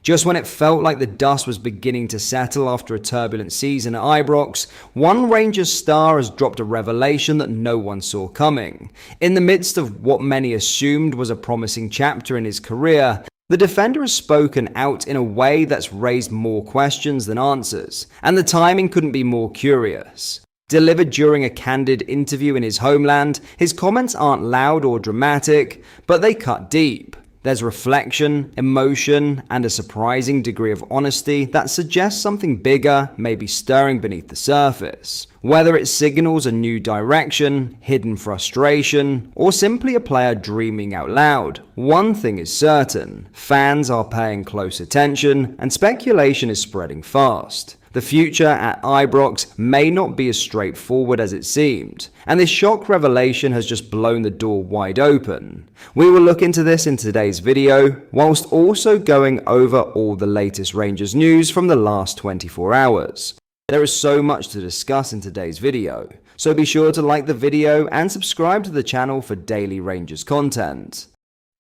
Just when it felt like the dust was beginning to settle after a turbulent season at Ibrox, one Rangers star has dropped a revelation that no one saw coming. In the midst of what many assumed was a promising chapter in his career, the defender has spoken out in a way that's raised more questions than answers, and the timing couldn't be more curious. Delivered during a candid interview in his homeland, his comments aren't loud or dramatic, but they cut deep. There's reflection, emotion, and a surprising degree of honesty that suggests something bigger may be stirring beneath the surface. Whether it signals a new direction, hidden frustration, or simply a player dreaming out loud, one thing is certain: fans are paying close attention, and speculation is spreading fast. The future at Ibrox may not be as straightforward as it seemed, and this shock revelation has just blown the door wide open. We will look into this in today's video, whilst also going over all the latest Rangers news from the last 24 hours. There is so much to discuss in today's video, so be sure to like the video and subscribe to the channel for daily Rangers content.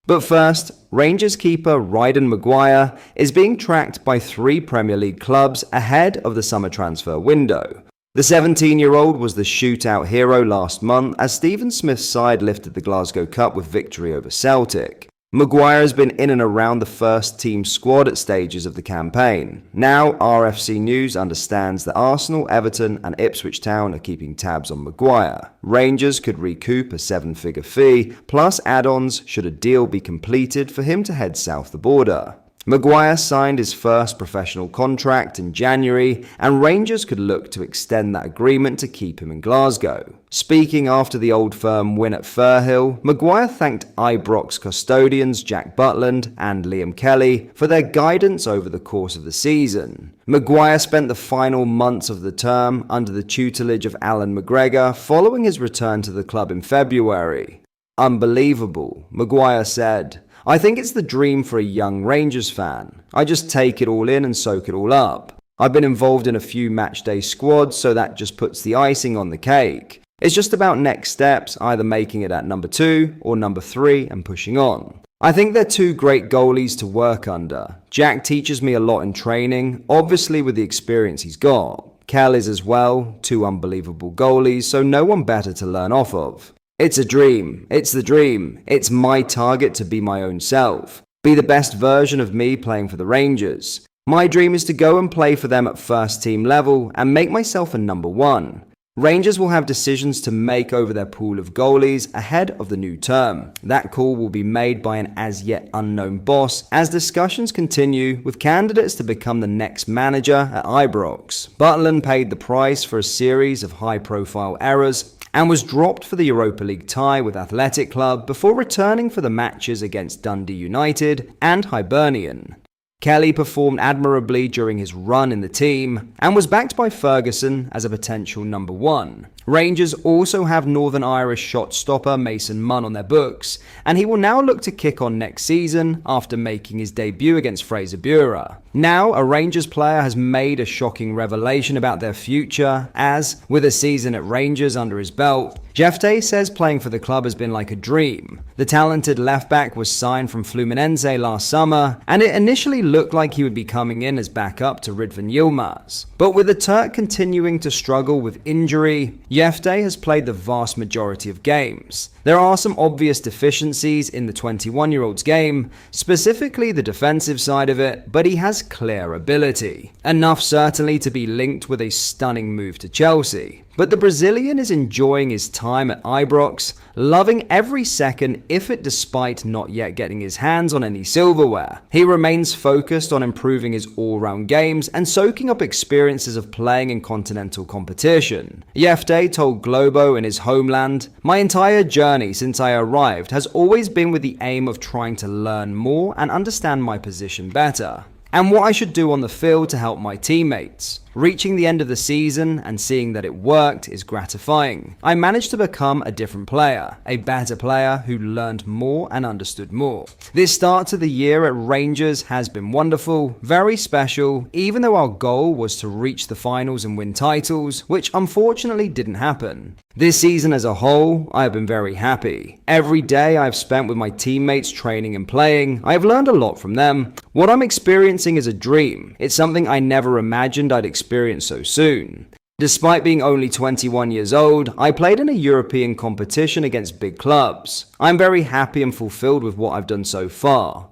But first, Rangers keeper Ryan Maguire is being tracked by 3 Premier League clubs ahead of the summer transfer window. The 17-year-old was the shootout hero last month as Stephen Smith's side lifted the Glasgow Cup with victory over Celtic. Maguire has been in and around the first team squad at stages of the campaign. Now, RFC News understands that Arsenal, Everton and Ipswich Town are keeping tabs on Maguire. Rangers could recoup a 7-figure fee, plus add-ons should a deal be completed for him to head south the border. Maguire signed his first professional contract in January, and Rangers could look to extend that agreement to keep him in Glasgow. Speaking after the Old Firm win at Firhill, Maguire thanked Ibrox custodians Jack Butland and Liam Kelly for their guidance over the course of the season. Maguire spent the final months of the term under the tutelage of Alan McGregor following his return to the club in February. "Unbelievable," Maguire said. "I think it's the dream for a young Rangers fan. I just take it all in and soak it all up. I've been involved in a few matchday squads, so that just puts the icing on the cake. It's just about next steps, either making it at number 2 or number 3 and pushing on. I think they're 2 great goalies to work under. Jack teaches me a lot in training, obviously with the experience he's got. Kel is as well, 2 unbelievable goalies, so no one better to learn off of. It's a dream. It's the dream. It's my target to be my own self. Be the best version of me playing for the Rangers. My dream is to go and play for them at first team level and make myself a number 1. Rangers will have decisions to make over their pool of goalies ahead of the new term. That call will be made by an as yet unknown boss as discussions continue with candidates to become the next manager at Ibrox. Butland paid the price for a series of high-profile errors and was dropped for the Europa League tie with Athletic Club before returning for the matches against Dundee United and Hibernian. Kelly performed admirably during his run in the team and was backed by Ferguson as a potential number 1. Rangers also have Northern Irish shot stopper Mason Munn on their books, and he will now look to kick on next season after making his debut against Fraser Bura. Now, a Rangers player has made a shocking revelation about their future as, with a season at Rangers under his belt, Jefte says playing for the club has been like a dream. The talented left-back was signed from Fluminense last summer, and it initially looked like he would be coming in as backup to Ridvan Yilmaz. But with the Turk continuing to struggle with injury, Jefte has played the vast majority of games. There are some obvious deficiencies in the 21-year-old's game, specifically the defensive side of it, but he has clear ability. Enough certainly to be linked with a stunning move to Chelsea. But the Brazilian is enjoying his time at Ibrox, loving every second if it despite not yet getting his hands on any silverware. He remains focused on improving his all-round games and soaking up experiences of playing in continental competition. Jefte told Globo in his homeland, "My entire journey since I arrived has always been with the aim of trying to learn more and understand my position better, and what I should do on the field to help my teammates. Reaching the end of the season and seeing that it worked is gratifying. I managed to become a different player, a better player who learned more and understood more. This start to the year at Rangers has been wonderful, very special, even though our goal was to reach the finals and win titles, which unfortunately didn't happen. This season as a whole, I have been very happy. Every day I have spent with my teammates training and playing, I have learned a lot from them. What I'm experiencing is a dream. It's something I never imagined I'd experience so soon. Despite being only 21 years old, I played in a European competition against big clubs. I'm very happy and fulfilled with what I've done so far.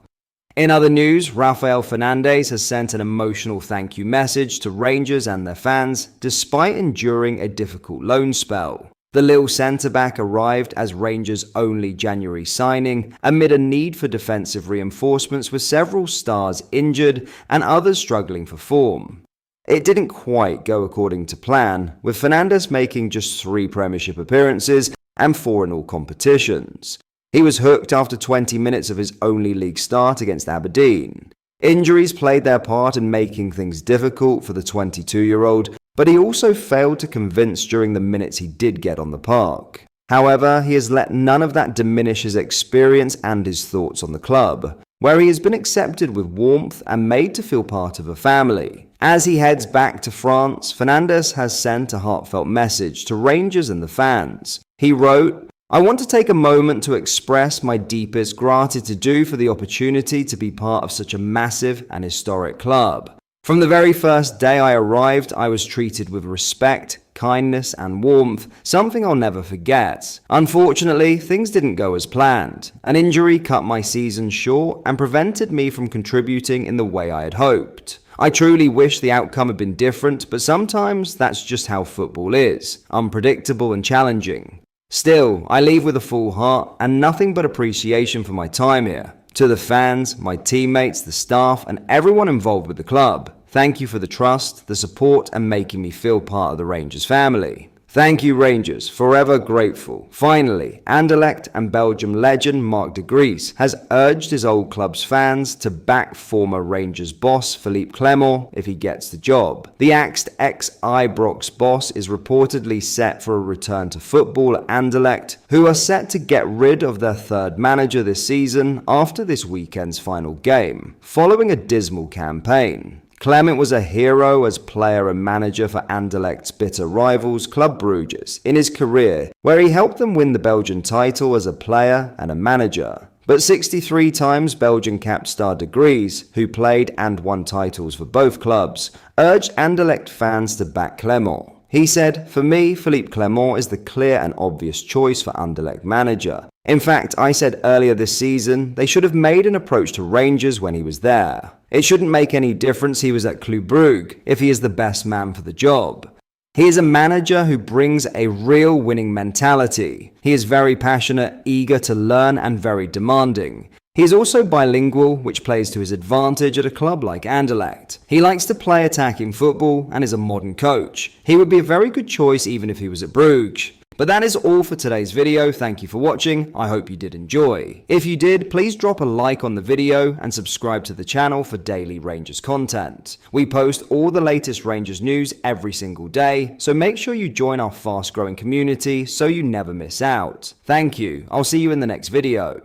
In other news, Raphael Fernandez has sent an emotional thank you message to Rangers and their fans, despite enduring a difficult loan spell. The Lille centre-back arrived as Rangers' only January signing amid a need for defensive reinforcements with several stars injured and others struggling for form. It didn't quite go according to plan, with Fernandez making just 3 Premiership appearances and 4 in all competitions. He was hooked after 20 minutes of his only league start against Aberdeen. Injuries played their part in making things difficult for the 22-year-old, but he also failed to convince during the minutes he did get on the park. However, he has let none of that diminish his experience and his thoughts on the club, where he has been accepted with warmth and made to feel part of a family. As he heads back to France, Fernandez has sent a heartfelt message to Rangers and the fans. He wrote, "I want to take a moment to express my deepest gratitude for the opportunity to be part of such a massive and historic club. From the very first day I arrived, I was treated with respect, kindness, and warmth, something I'll never forget. Unfortunately, things didn't go as planned. An injury cut my season short and prevented me from contributing in the way I had hoped. I truly wish the outcome had been different, but sometimes that's just how football is, unpredictable and challenging. Still, I leave with a full heart and nothing but appreciation for my time here. To the fans, my teammates, the staff, and everyone involved with the club, thank you for the trust, the support, and making me feel part of the Rangers family. Thank you, Rangers, forever grateful." Finally, Anderlecht and Belgium legend Marc de Vries has urged his old club's fans to back former Rangers boss Philippe Clemore if he gets the job. The axed ex-Ibrox boss is reportedly set for a return to football at Anderlecht, who are set to get rid of their third manager this season after this weekend's final game, following a dismal campaign. Clement was a hero as player and manager for Anderlecht's bitter rivals Club Brugge in his career, where he helped them win the Belgian title as a player and a manager. But 63 times Belgian capped star de Vries, who played and won titles for both clubs, urged Anderlecht fans to back Clemore. He said, "For me, Philippe Clemore is the clear and obvious choice for Anderlecht manager. In fact, I said earlier this season, they should have made an approach to Rangers when he was there. It shouldn't make any difference he was at Club Brugge if he is the best man for the job. He is a manager who brings a real winning mentality. He is very passionate, eager to learn, and very demanding. He is also bilingual, which plays to his advantage at a club like Anderlecht. He likes to play attacking football and is a modern coach. He would be a very good choice even if he was at Brugge." But that is all for today's video. Thank you for watching. I hope you did enjoy. If you did, please drop a like on the video and subscribe to the channel for daily Rangers content. We post all the latest Rangers news every single day, so make sure you join our fast growing community so you never miss out. Thank you. I'll see you in the next video.